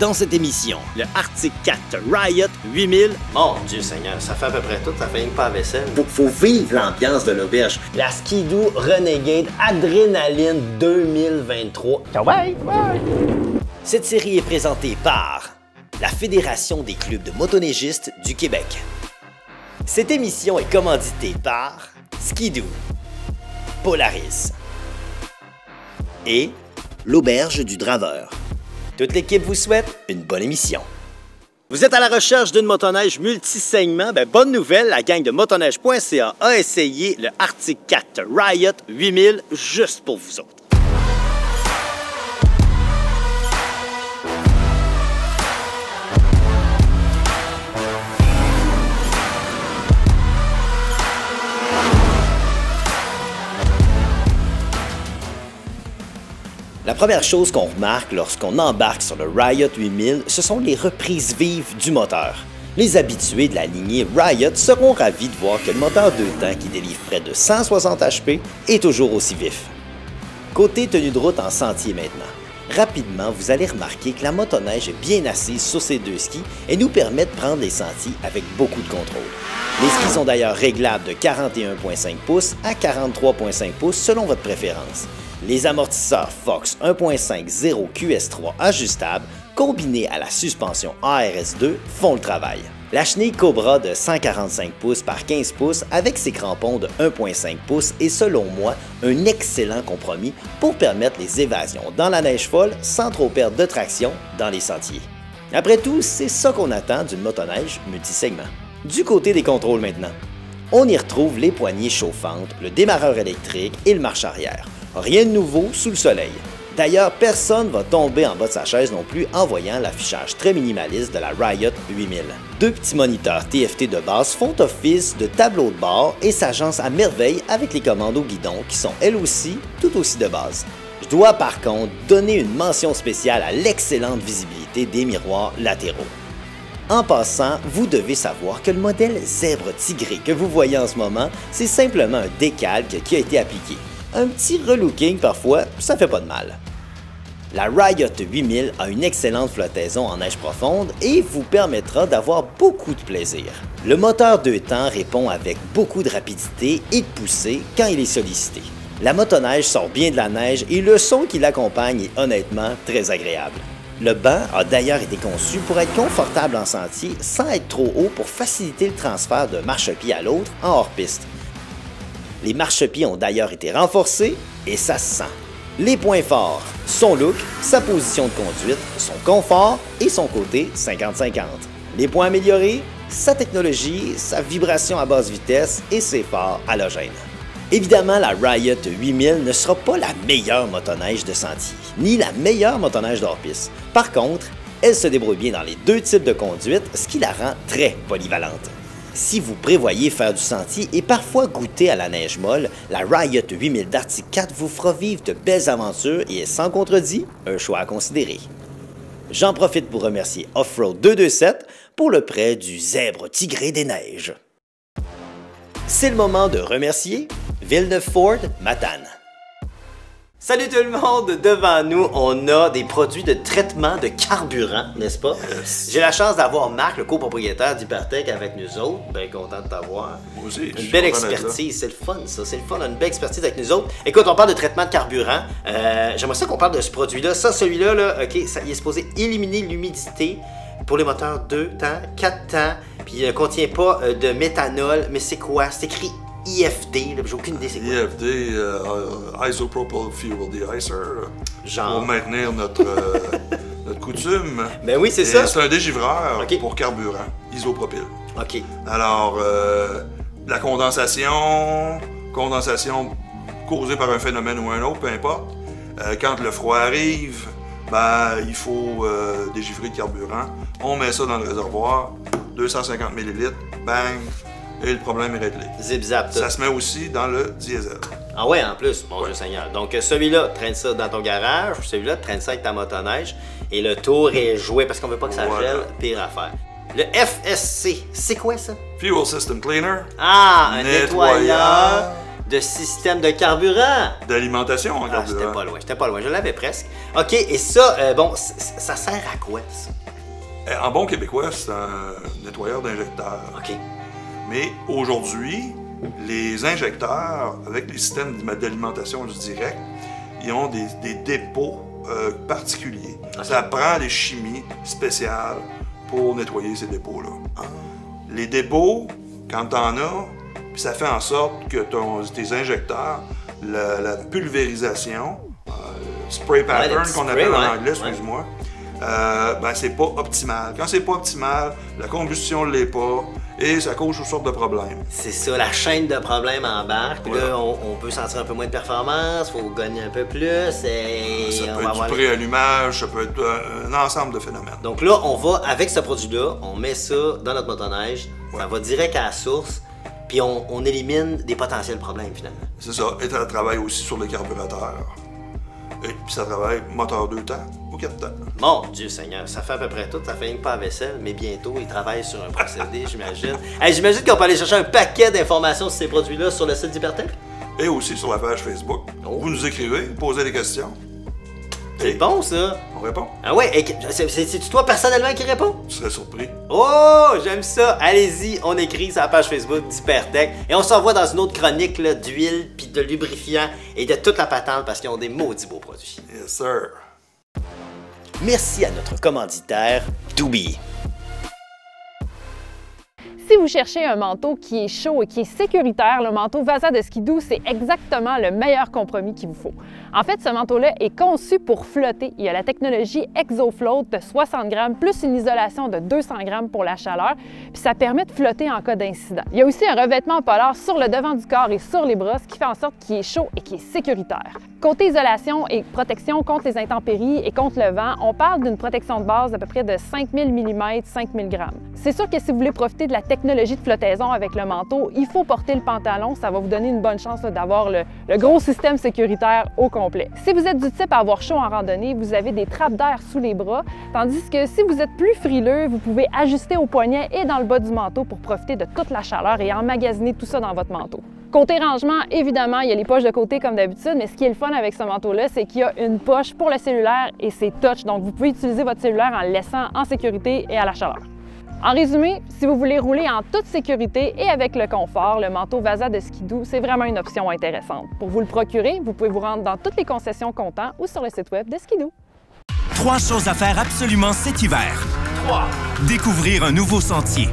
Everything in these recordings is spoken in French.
Dans cette émission, le Arctic Cat Riot 8000. Mon Dieu Seigneur, ça fait à peu près tout, ça fait rien que pas la vaisselle. Faut vivre l'ambiance de l'auberge. La Ski-Doo Renegade Adrénaline 2023. Ouais. Cette série est présentée par la Fédération des clubs de motoneigistes du Québec. Cette émission est commanditée par Ski-Doo, Polaris et l'Auberge du Draveur. Toute l'équipe vous souhaite une bonne émission. Vous êtes à la recherche d'une motoneige multi-segment? Bonne nouvelle, la gang de motoneige.ca a essayé le Arctic Cat Riot 8000 juste pour vous autres. La première chose qu'on remarque lorsqu'on embarque sur le Riot 8000, ce sont les reprises vives du moteur. Les habitués de la lignée Riot seront ravis de voir que le moteur 2 temps qui délivre près de 160 HP est toujours aussi vif. Côté tenue de route en sentier maintenant. Rapidement, vous allez remarquer que la motoneige est bien assise sur ses deux skis et nous permet de prendre les sentiers avec beaucoup de contrôle. Les skis sont d'ailleurs réglables de 41,5 pouces à 43,5 pouces selon votre préférence. Les amortisseurs Fox 1.5 0 QS3 ajustables, combinés à la suspension ARS2, font le travail. La chenille Cobra de 145 pouces par 15 pouces avec ses crampons de 1.5 pouces est selon moi un excellent compromis pour permettre les évasions dans la neige folle sans trop perdre de traction dans les sentiers. Après tout, c'est ça qu'on attend d'une motoneige multisegment. Du côté des contrôles maintenant, on y retrouve les poignées chauffantes, le démarreur électrique et le marche-arrière. Rien de nouveau sous le soleil. D'ailleurs, personne ne va tomber en bas de sa chaise non plus en voyant l'affichage très minimaliste de la Riot 8000. Deux petits moniteurs TFT de base font office de tableau de bord et s'agencent à merveille avec les commandes au guidon qui sont elles aussi tout aussi de base. Je dois par contre donner une mention spéciale à l'excellente visibilité des miroirs latéraux. En passant, vous devez savoir que le modèle Zèbre Tigré que vous voyez en ce moment, c'est simplement un décalque qui a été appliqué. Un petit relooking parfois, ça fait pas de mal. La Riot 8000 a une excellente flottaison en neige profonde et vous permettra d'avoir beaucoup de plaisir. Le moteur 2 temps répond avec beaucoup de rapidité et de poussée quand il est sollicité. La motoneige sort bien de la neige et le son qui l'accompagne est honnêtement très agréable. Le banc a d'ailleurs été conçu pour être confortable en sentier sans être trop haut pour faciliter le transfert d'un marchepied à l'autre en hors-piste. Les marchepieds ont d'ailleurs été renforcés et ça se sent. Les points forts, son look, sa position de conduite, son confort et son côté 50-50. Les points améliorés, sa technologie, sa vibration à basse vitesse et ses phares halogènes. Évidemment, la Riot 8000 ne sera pas la meilleure motoneige de sentier, ni la meilleure motoneige d'hors-piste. Par contre, elle se débrouille bien dans les deux types de conduite, ce qui la rend très polyvalente. Si vous prévoyez faire du sentier et parfois goûter à la neige molle, la Riot 8000 d'Arctic Cat vous fera vivre de belles aventures et est sans contredit un choix à considérer. J'en profite pour remercier Offroad 227 pour le prêt du Zèbre Tigré des Neiges. C'est le moment de remercier Villeneuve-Ford Matane. Salut tout le monde! Devant nous, on a des produits de traitement de carburant, n'est-ce pas? Yes. J'ai la chance d'avoir Marc, le copropriétaire d'Hypertech, avec nous autres. Bien content de t'avoir. Moi aussi. Une belle expertise, c'est le fun ça, c'est le fun, une belle expertise avec nous autres. Écoute, on parle de traitement de carburant. J'aimerais ça qu'on parle de ce produit-là. Ça, celui-là, là, ok, ça, il est supposé éliminer l'humidité pour les moteurs 2 temps, 4 temps, puis il ne contient pas de méthanol. Mais c'est quoi? C'est écrit IFD, j'ai aucune idée c'est quoi. IFD, Isopropyl Fuel Deicer, genre. Pour maintenir notre coutume. Ben oui, c'est ça. C'est un dégivreur pour carburant, isopropyl. OK. Alors, la condensation causée par un phénomène ou un autre, peu importe. Quand le froid arrive, il faut dégivrer le carburant. On met ça dans le réservoir, 250 ml, bang, et le problème est réglé. Zip-zap. Ça se met aussi dans le diesel. Ah ouais, en plus, mon Dieu Seigneur. Donc celui-là, traîne ça dans ton garage, celui-là, traîne ça avec ta motoneige, et le tour est joué parce qu'on veut pas que ça gèle, pire affaire. Le FSC, c'est quoi ça? Fuel System Cleaner. Ah, un nettoyeur de système de carburant. D'alimentation en carburant. J'étais pas loin, je l'avais presque. OK, et ça, bon, ça sert à quoi, ça? En bon québécois, c'est un nettoyeur d'injecteurs. OK. Mais aujourd'hui, les injecteurs, avec les systèmes d'alimentation du direct, ils ont des dépôts particuliers. Okay. Ça prend des chimies spéciales pour nettoyer ces dépôts-là. Les dépôts, quand tu en as, puis ça fait en sorte que tes injecteurs, la pulvérisation, spray pattern qu'on appelle en anglais, excuse-moi, ben c'est pas optimal. Quand c'est pas optimal, la combustion ne l'est pas et ça cause toutes sortes de problèmes. C'est ça, la chaîne de problèmes embarque. Puis là, on peut sentir un peu moins de performance, il faut gagner un peu plus. Et ça peut être du pré-allumage, ça peut être un ensemble de phénomènes. Donc là, on va, avec ce produit-là, on met ça dans notre motoneige, ça va direct à la source, puis on élimine des potentiels problèmes finalement. C'est ça, et ça travaille aussi sur le carburateur. Et puis ça travaille moteur 2 temps ou 4 temps. Mon Dieu Seigneur, ça fait à peu près tout, ça fait rien que pas à vaisselle, mais bientôt, ils travaillent sur un procédé, j'imagine. Hey, j'imagine qu'on peut aller chercher un paquet d'informations sur ces produits-là sur le site d'Hypertech. Et aussi sur la page Facebook. Vous nous écrivez, vous posez des questions. C'est bon, ça! On répond. Ah ouais, c'est toi personnellement qui réponds? Tu serais surpris. Oh, j'aime ça! Allez-y, on écrit sur la page Facebook d'Hypertech et on se revoit dans une autre chronique d'huile, puis de lubrifiant et de toute la patente parce qu'ils ont des maudits beaux produits. Yes, sir! Merci à notre commanditaire, Doobie. Si vous cherchez un manteau qui est chaud et qui est sécuritaire, le manteau Vasa de Ski-Doo, c'est exactement le meilleur compromis qu'il vous faut. En fait, ce manteau-là est conçu pour flotter. Il y a la technologie ExoFloat de 60 grammes plus une isolation de 200 grammes pour la chaleur, puis ça permet de flotter en cas d'incident. Il y a aussi un revêtement polaire sur le devant du corps et sur les bras, ce qui fait en sorte qu'il est chaud et qu'il est sécuritaire. Côté isolation et protection contre les intempéries et contre le vent, on parle d'une protection de base d'à peu près de 5000 mm, 5000 grammes. C'est sûr que si vous voulez profiter de la technologie de flottaison avec le manteau, il faut porter le pantalon. Ça va vous donner une bonne chance d'avoir le gros système sécuritaire au complet. Si vous êtes du type à avoir chaud en randonnée, vous avez des trappes d'air sous les bras, tandis que si vous êtes plus frileux, vous pouvez ajuster au poignet et dans le bas du manteau pour profiter de toute la chaleur et emmagasiner tout ça dans votre manteau. Côté rangement, évidemment, il y a les poches de côté comme d'habitude, mais ce qui est le fun avec ce manteau-là, c'est qu'il y a une poche pour le cellulaire et c'est touch, donc vous pouvez utiliser votre cellulaire en le laissant en sécurité et à la chaleur. En résumé, si vous voulez rouler en toute sécurité et avec le confort, le manteau Vasa de Ski-Doo, c'est vraiment une option intéressante. Pour vous le procurer, vous pouvez vous rendre dans toutes les concessions comptant ou sur le site web de Ski-Doo. 3 choses à faire absolument cet hiver. 3. Découvrir un nouveau sentier.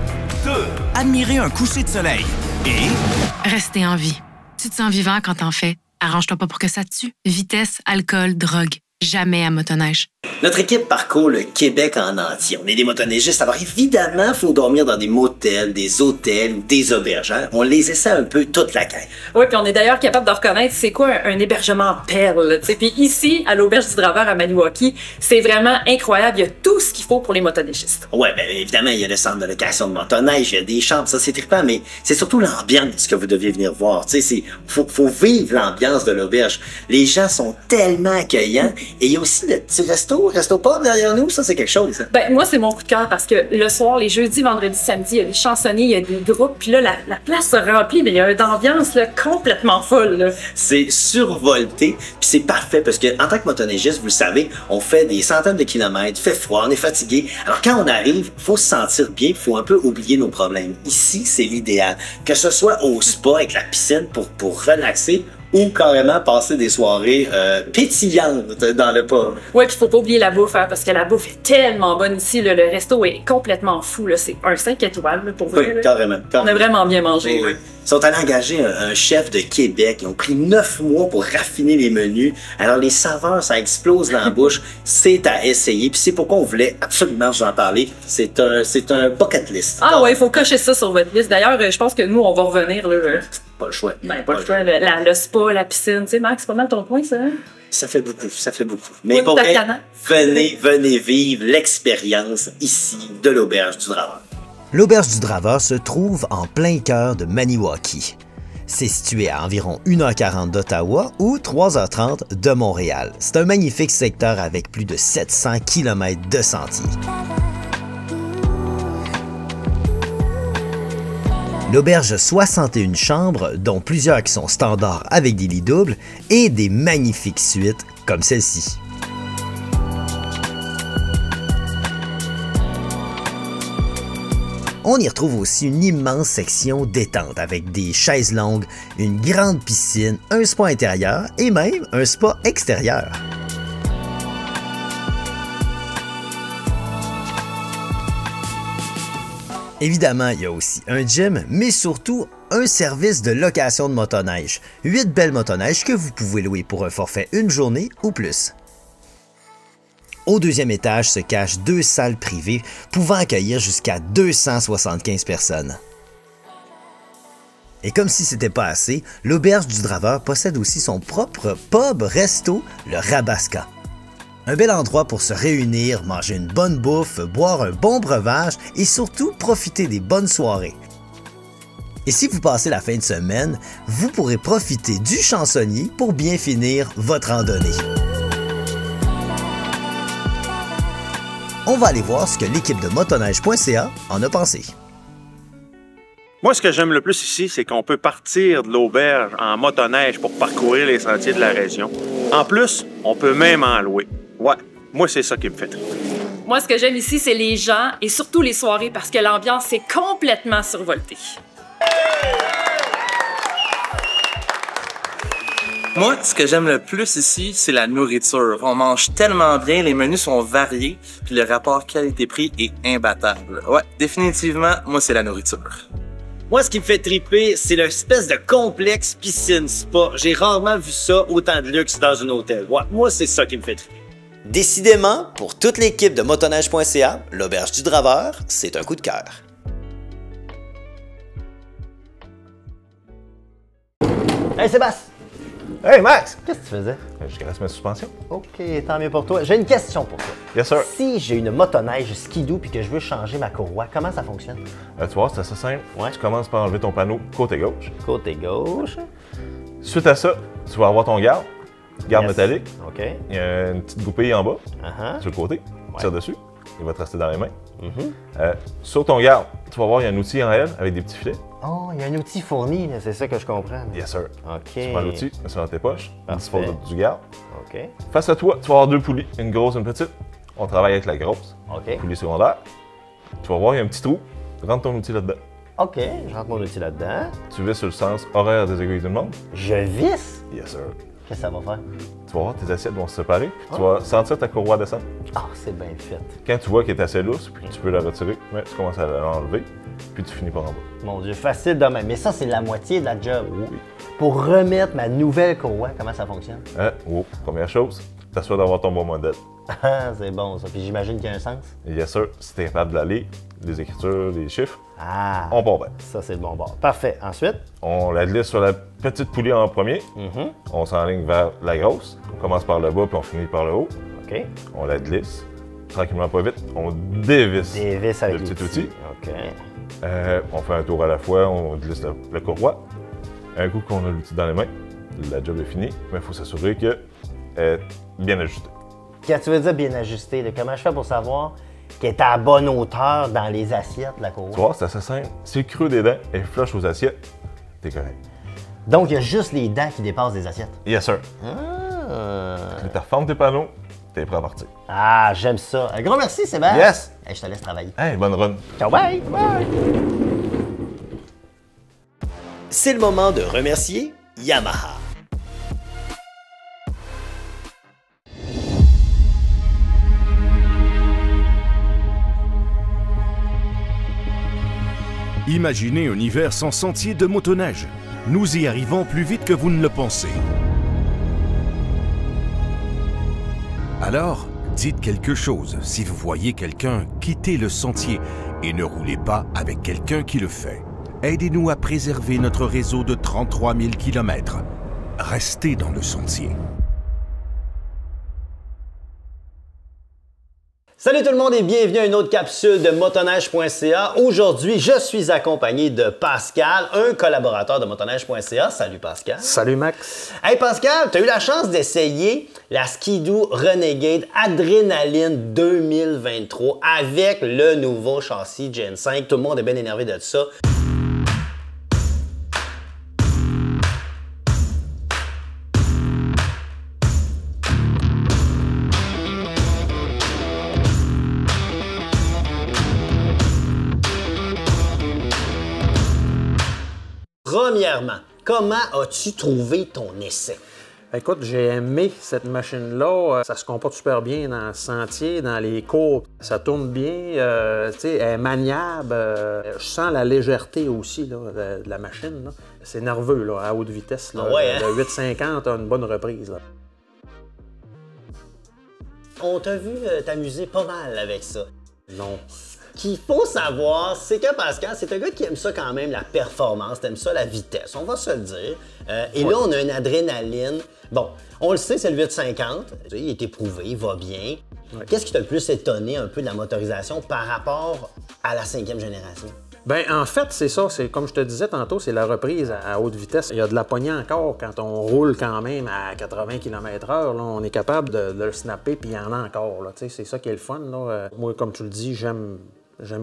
2. Admirer un coucher de soleil. Et... rester en vie. Tu te sens vivant quand t'en fais. Arrange-toi pas pour que ça te tue. Vitesse, alcool, drogue. Jamais à motoneige. Notre équipe parcourt le Québec en entier. On est des motoneigistes, alors évidemment, il faut dormir dans des motels, des hôtels ou des auberges. On les essaie un peu toute la gang. Oui, puis on est d'ailleurs capable de reconnaître c'est quoi un hébergement en perle. Puis ici, à l'auberge du Draveur à Maniwaki, c'est vraiment incroyable. Il y a tout ce qu'il faut pour les motoneigistes. Oui, bien évidemment, il y a le centre de location de motoneige, il y a des chambres, ça c'est trippant, mais c'est surtout l'ambiance que vous deviez venir voir. Tu sais, faut vivre l'ambiance de l'auberge. Les gens sont tellement accueillants et il y a aussi le petit resto pub derrière nous, ça c'est quelque chose. Ça. Ben moi c'est mon coup de cœur parce que le soir, les jeudis, vendredis, samedis, il y a des chansonniers, il y a des groupes, puis là la place se remplit, mais il y a une ambiance là, complètement folle. Là. C'est survolté, puis c'est parfait parce que en tant que motoneigiste, vous le savez, on fait des centaines de kilomètres, il fait froid, on est fatigué. Alors quand on arrive, faut se sentir bien, il faut un peu oublier nos problèmes. Ici, c'est l'idéal, que ce soit au spa avec la piscine pour relaxer, ou carrément passer des soirées pétillantes dans le pub. Ouais, puis faut pas oublier la bouffe, hein, parce que la bouffe est tellement bonne ici. Là, le resto est complètement fou. C'est un 5 étoiles là, pour vous. Oui, carrément. On a vraiment bien mangé. Oui. Ils sont allés engager un chef de Québec. Ils ont pris 9 mois pour raffiner les menus. Alors les saveurs, ça explose dans la bouche. C'est à essayer. Puis c'est pourquoi on voulait absolument vous en parler. C'est un bucket list. Ah ouais, il faut cocher ça sur votre liste. D'ailleurs, je pense que nous, on va revenir là. Pas le choix. Ben, pas le choix. Le spa, la piscine. Tu sais, Max, c'est pas mal ton point, ça? Hein? Ça fait beaucoup. Mais pour vrai, venez vivre l'expérience ici de l'Auberge du Draveur. L'Auberge du Draveur se trouve en plein cœur de Maniwaki. C'est situé à environ 1h40 d'Ottawa ou 3h30 de Montréal. C'est un magnifique secteur avec plus de 700 km de sentiers. L'auberge a 61 chambres, dont plusieurs qui sont standards avec des lits doubles, et des magnifiques suites comme celle-ci. On y retrouve aussi une immense section détente avec des chaises longues, une grande piscine, un spa intérieur et même un spa extérieur. Évidemment, il y a aussi un gym, mais surtout un service de location de motoneige. 8 belles motoneiges que vous pouvez louer pour un forfait une journée ou plus. Au deuxième étage se cachent 2 salles privées pouvant accueillir jusqu'à 275 personnes. Et comme si c'était pas assez, l'auberge du Draveur possède aussi son propre pub-resto, le Rabasca. Un bel endroit pour se réunir, manger une bonne bouffe, boire un bon breuvage et surtout profiter des bonnes soirées. Et si vous passez la fin de semaine, vous pourrez profiter du chansonnier pour bien finir votre randonnée. On va aller voir ce que l'équipe de motoneige.ca en a pensé. Moi, ce que j'aime le plus ici, c'est qu'on peut partir de l'auberge en motoneige pour parcourir les sentiers de la région. En plus, on peut même en louer. Ouais, moi, c'est ça qui me fait triper. Moi, ce que j'aime ici, c'est les gens et surtout les soirées parce que l'ambiance est complètement survoltée. Moi, ce que j'aime le plus ici, c'est la nourriture. On mange tellement bien, les menus sont variés, puis le rapport qualité-prix est imbattable. Ouais, définitivement, moi, c'est la nourriture. Moi, ce qui me fait triper, c'est l'espèce de complexe piscine-spa. J'ai rarement vu ça, autant de luxe dans un hôtel. Ouais, moi, c'est ça qui me fait triper. Décidément, pour toute l'équipe de motoneige.ca, l'auberge du Draveur, c'est un coup de cœur. Hey Sébastien! Hey Max! Qu'est-ce que tu faisais? Je graisse ma suspension. Ok, tant mieux pour toi. J'ai une question pour toi. Yes sir. Si j'ai une motoneige skidoo puis que je veux changer ma courroie, comment ça fonctionne? Tu vois, c'est assez simple. Ouais. Tu commences par enlever ton panneau côté gauche. Côté gauche. Suite à ça, tu vas avoir ton garde métallique. OK. Il y a une petite goupille en bas, sur le côté. Ouais. Tire dessus. Il va te rester dans les mains. Sur ton garde, tu vas voir, il y a un outil en L avec des petits filets. Oh, il y a un outil fourni, c'est ça que je comprends. Yes sir. OK. Tu prends l'outil, mets ça dans tes poches, tu Parfait. disposes du garde. OK. Face à toi, tu vas avoir 2 poulies, une grosse et une petite. On travaille avec la grosse. OK. Poulie secondaire. Tu vas voir, il y a un petit trou. Rentre ton outil là-dedans. OK, je rentre mon outil là-dedans. Tu vis sur le sens horaire des aiguilles du monde. Je visse? Yes sir. Qu'est-ce que ça va faire? Tu vas voir, tes assiettes vont se séparer, puis tu vas sentir ta courroie descendre. Ah, c'est bien fait. Quand tu vois qu'elle est assez lousse, puis que tu peux la retirer, tu commences à l'enlever, puis tu finis par en bas. Mon Dieu, facile de même. Mais ça, c'est la moitié de la job. Oui. Pour remettre ma nouvelle courroie, comment ça fonctionne? Première chose, t'assures d'avoir ton bon modèle. Ah, c'est bon ça. Puis j'imagine qu'il y a un sens? Yes sir, si t'es capable de la lire, les écritures, les chiffres, on part bien. Ça, c'est le bon bord. Parfait. Ensuite? On la glisse sur la petite poulie en premier. On s'enligne vers la grosse. On commence par le bas, puis on finit par le haut. OK. On la glisse. Tranquillement, pas vite. On dévisse, avec le petit outil. OK. On fait un tour à la fois, on glisse la courroie. Un coup qu'on a l'outil dans les mains, la job est finie, mais il faut s'assurer qu'elle est bien ajustée. Quand tu veux dire bien ajusté, comment je fais pour savoir qu'elle est à la bonne hauteur dans les assiettes, la courroie? Tu vois, c'est assez simple. Si le creux des dents est flush aux assiettes, t'es correct. Donc, il y a juste les dents qui dépassent des assiettes? Yes, sir. Tu refermes tes panneaux, t'es prêt à partir. Ah, j'aime ça. Un gros merci, Sébastien. Yes! Hey, je te laisse travailler. Hey, bonne run. Ciao, bye! Bye! C'est le moment de remercier Yamaha. Imaginez un hiver sans sentier de motoneige. Nous y arrivons plus vite que vous ne le pensez. Alors, dites quelque chose si vous voyez quelqu'un quitter le sentier et ne roulez pas avec quelqu'un qui le fait. Aidez-nous à préserver notre réseau de 33 000 km. Restez dans le sentier. Salut tout le monde et bienvenue à une autre capsule de motoneige.ca. Aujourd'hui, je suis accompagné de Pascal, un collaborateur de motoneige.ca. Salut Pascal. Salut Max. Hey Pascal, tu as eu la chance d'essayer la Ski-Doo Renegade Adrenaline 2023 avec le nouveau châssis Gen 5. Tout le monde est bien énervé de ça. Premièrement, comment as-tu trouvé ton essai? Écoute, j'ai aimé cette machine-là. Ça se comporte super bien dans le sentier, dans les cours. Ça tourne bien, tu sais, elle est maniable. Je sens la légèreté aussi là, de la machine. C'est nerveux là, à haute vitesse. Là. Ah ouais, hein? Le 850 a une bonne reprise. Là. On t'a vu t'amuser pas mal avec ça. Non. Ce qu'il faut savoir, c'est que Pascal, c'est un gars qui aime ça quand même, la performance, t'aimes ça la vitesse, on va se le dire. Et là, on a une adrénaline. Bon, on le sait, c'est le 850, il est éprouvé, il va bien. Ouais. Qu'est-ce qui t'a le plus étonné un peu de la motorisation par rapport à la 5e génération? Bien, en fait, c'est ça. C'est comme je te disais tantôt, c'est la reprise à haute vitesse. Il y a de la poignée encore quand on roule quand même à 80 km/h. Là, on est capable de le snapper, puis il y en a encore. Là, c'est ça qui est le fun. Là. Moi, comme tu le dis, j'aime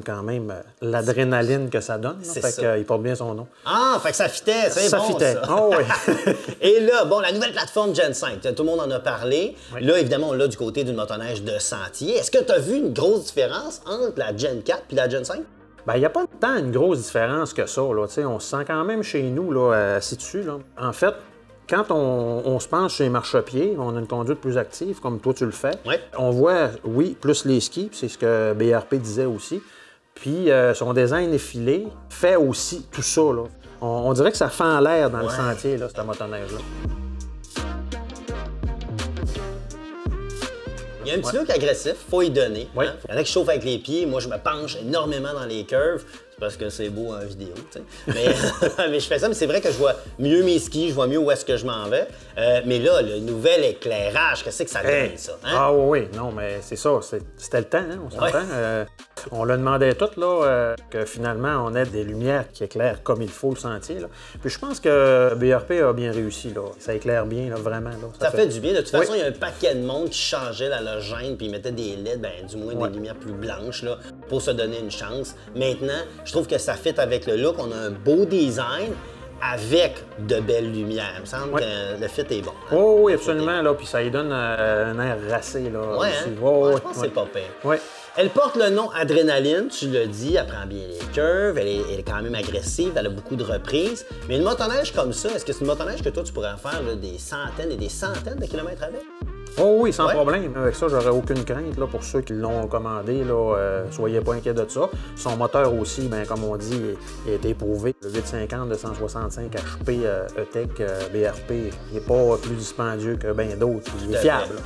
quand même l'adrénaline que ça donne. Là, fait qu'il porte bien son nom. Ah, fait que ça fitait, c'est bon fitait. Ça. Oh, oui. Et là, bon, la nouvelle plateforme Gen 5, tout le monde en a parlé. Oui. Là, évidemment, on l'a du côté d'une motoneige de sentier. Est-ce que tu as vu une grosse différence entre la Gen 4 et la Gen 5? Bien, il n'y a pas tant une grosse différence que ça. Là. On se sent quand même chez nous, là, assis dessus. Là. En fait, quand on se penche sur les marchepieds, on a une conduite plus active, comme toi tu le fais. Ouais. On voit, oui, plus les skis, c'est ce que BRP disait aussi. Puis son design effilé fait aussi tout ça. Là. On dirait que ça fend l'air dans le sentier, là, cette motoneige-là. Il y a un petit look agressif, faut y donner. Oui. Hein? Il y en a qui chauffent avec les pieds. Moi, je me penche énormément dans les curves. C'est parce que c'est beau en vidéo, tu sais. Mais je fais ça, mais c'est vrai que je vois mieux mes skis, je vois mieux où est-ce que je m'en vais. Mais là, le nouvel éclairage, qu'est-ce que ça donne, ça? Hein? Ah oui, non, mais c'est ça. C'était le temps, hein, on s'entend. On le demandait tout, là, que finalement, on ait des lumières qui éclairent comme il faut le sentier. Là. Puis je pense que BRP a bien réussi, là. Ça éclaire bien, là, vraiment. Là. Ça fait du bien. De toute façon, il y a un paquet de monde qui changeait l'halogène puis ils mettaient des LED, ben, du moins des lumières plus blanches, là, pour se donner une chance. Maintenant, je trouve que ça fit avec le look. On a un beau design avec de belles lumières. Il me semble que le fit est bon. Hein? Oh, oui, absolument. Là, puis ça lui donne un air racé. Là, ouais, aussi. Hein? Je pense que c'est pas pire. Ouais. Elle porte le nom Adrénaline, tu l'as dit, elle prend bien les curves, elle est quand même agressive, elle a beaucoup de reprises. Mais une motoneige comme ça, est-ce que c'est une motoneige que toi, tu pourrais faire là, des centaines et des centaines de kilomètres avec? Oh oui, sans problème. Avec ça, j'aurais aucune crainte. Là, pour ceux qui l'ont commandé, là, soyez pas inquiets de ça. Son moteur aussi, ben, comme on dit, il a été éprouvé. Le 850 de 165 HP E-Tech BRP, il n'est pas plus dispendieux que bien d'autres. Il est fiable.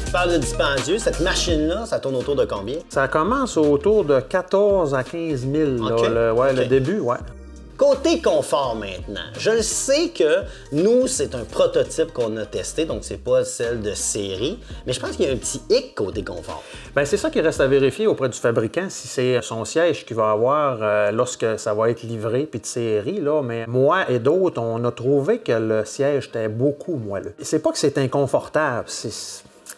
Tu parles de dispendieux, cette machine-là, ça tourne autour de combien? Ça commence autour de 14 à 15 000, okay. Le début, ouais. Côté confort maintenant, je le sais que nous, c'est un prototype qu'on a testé, donc c'est pas celle de série, mais je pense qu'il y a un petit hic côté confort. Bien, c'est ça qui reste à vérifier auprès du fabricant, si c'est son siège qu'il va avoir lorsque ça va être livré, puis de série, là, mais moi et d'autres, on a trouvé que le siège était beaucoup moelleux. C'est pas que c'est inconfortable,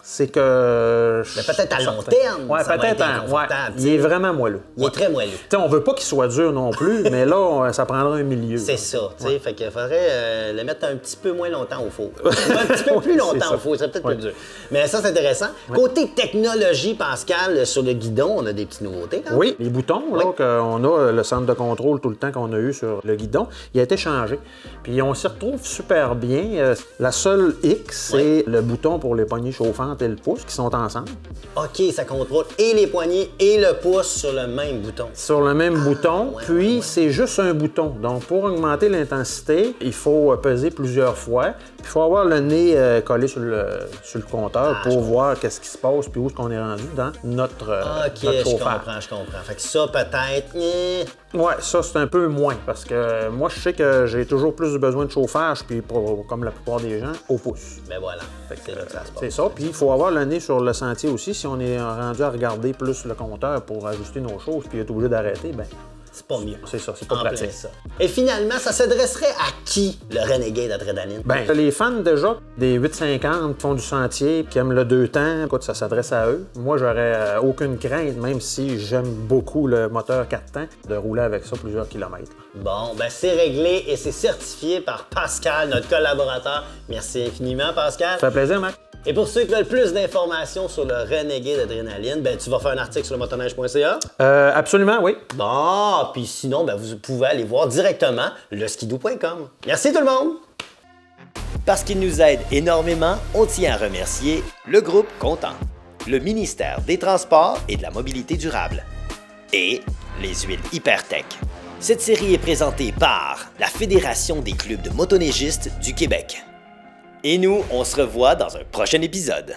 c'est que... Mais peut-être à long terme, ouais, ça peut-être inconfortable. Il est vraiment moelleux. Il est très moelleux. T'sais, on veut pas qu'il soit dur non plus, mais là, ça prendra un milieu. C'est ça, tu sais. Fait qu'il faudrait le mettre un petit peu moins longtemps au four. Un petit peu plus longtemps au four, c'est peut-être plus dur. Mais ça, c'est intéressant. Côté technologie, Pascal, sur le guidon, on a des petites nouveautés. Quand même. Oui, les boutons, là, qu'on a, le centre de contrôle tout le temps qu'on a eu sur le guidon, il a été changé. Puis on s'y retrouve super bien. La seule X, c'est le bouton pour les poignées chauffantes et le pouce qui sont ensemble. OK, ça contrôle et les poignées et le pouce sur le même bouton. Sur le même bouton, puis c'est juste un bouton. Donc pour augmenter l'intensité, il faut peser plusieurs fois. Il faut avoir le nez collé sur le compteur pour voir qu'est-ce qui se passe puis où est-ce qu'on est rendu dans notre chauffage. Je comprends. Fait que ça, peut-être... Ouais, ça, c'est un peu moins parce que moi, je sais que j'ai toujours plus besoin de chauffage, puis comme la plupart des gens, au pouce. Ben voilà. C'est là que ça se passe. C'est ça. Puis il faut avoir le nez sur le sentier aussi. Si on est rendu à regarder plus le compteur pour ajuster nos choses, puis être obligé d'arrêter, ben c'est pas mieux. C'est ça, c'est pas pratique. Ça. Et finalement, ça s'adresserait à qui, le Renegade Adrénaline? Ben, les fans déjà des 850 qui font du sentier, qui aiment le 2 temps, écoute, ça s'adresse à eux. Moi, j'aurais aucune crainte, même si j'aime beaucoup le moteur 4 temps, de rouler avec ça plusieurs kilomètres. Bon, ben c'est réglé et c'est certifié par Pascal, notre collaborateur. Merci infiniment, Pascal. Ça fait plaisir, Marc. Et pour ceux qui veulent plus d'informations sur le Renegade Adrénaline, ben, tu vas faire un article sur le motoneige.ca? Absolument, oui. Bon, puis sinon, ben, vous pouvez aller voir directement le skidoo.com. Merci tout le monde! Parce qu'ils nous aident énormément, on tient à remercier le groupe Content, le ministère des Transports et de la Mobilité durable et les huiles Hypertech. Cette série est présentée par la Fédération des clubs de motoneigistes du Québec. Et nous, on se revoit dans un prochain épisode.